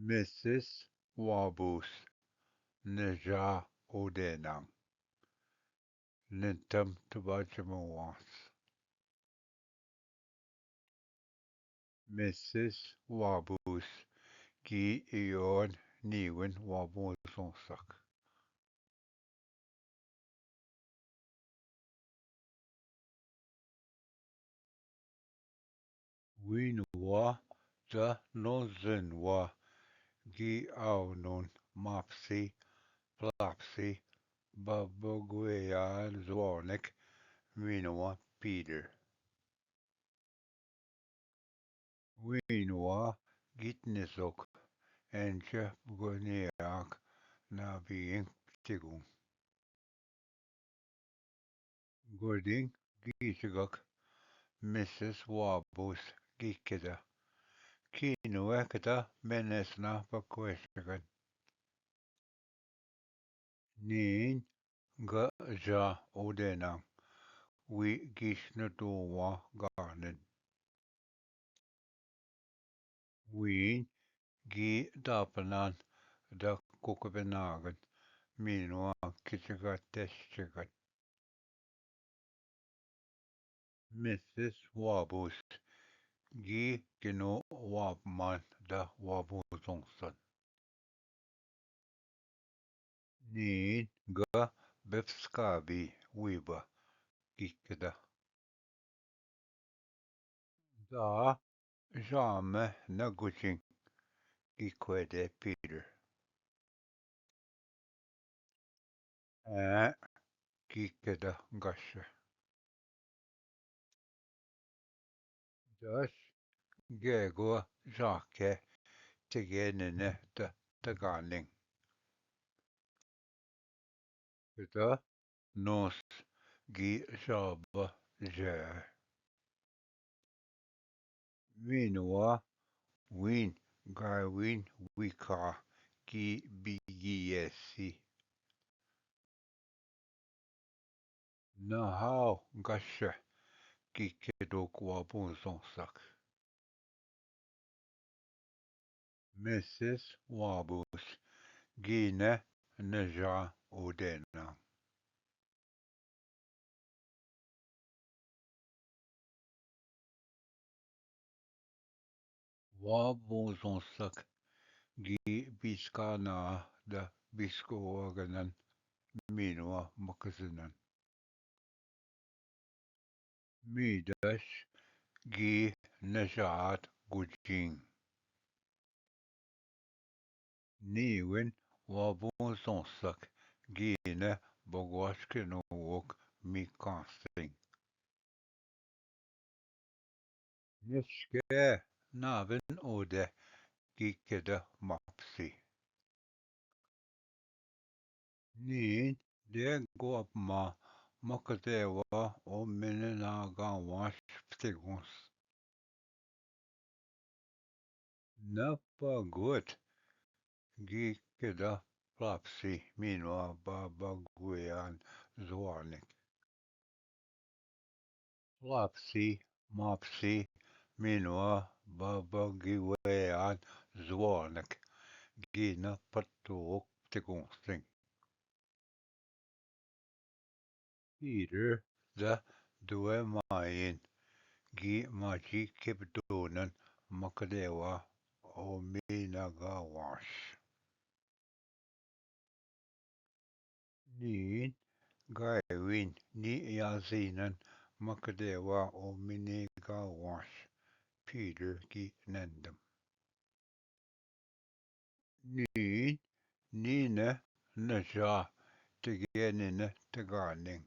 Mrs. Wabus Naja Odenang Nintam Tubajamuwas Mrs. Wabus Gi Ion Niwen Wabusonsak Winwa Da Nozenwa Gi Aunon Mopsy Plopsy Baboguean Zwarnik Winwa Peter Winwa Gitnisok Enche Bugoniak Nabiing Tigung Gording Gishigok Mrs. Wabus Gikida Kinuekata Menesna Pakweshagan Nin Ga Ja Odenang We Gishnadowa Garden Ween Gi Dapanan Da Kukabenagan Minwa Kishigat Teshigat Mrs. Wabus Gi Gino Wabman Da Wabuzongsan Nin Ga Befskabi Wiba Gikida Da Jame Naguching Gikwede Peter Gikida Gasha Das Gego Jake Tigenene Da Taganing Da Nos Gi Jaba Je Winwa Win Garwin Wika Gi Bigiesi Nahau Gasha Gikedok Wabuzonsak Mrs. Wabus Gine Neja Odena Wabuzonsak Gi Biskana Da Biskoaganan Minwa Makazinan Midash Gi Nejat Gujing Niwin Wabuzonsak Gine Bogwashkinowok Mikansing Nishke Navin Ode Gikeda Mopsi Nin de Guapma Makadewa O Minanagawash Ptigons Napa Gut Gikeda Plopsi Minwa Baba Guyan Zwarnik Plopsi Mopsi Minwa Baba Giwayan Zwarnik Gina Patuk Ptigonsing Peter the Duemayin Gi Maji Kibdonan Makadewa Ominagawash Nin Gaiwin Ni Yazinan Makadewa Ominagawash Peter Gi Nendam Nin Nina Naja Tigenina Taganing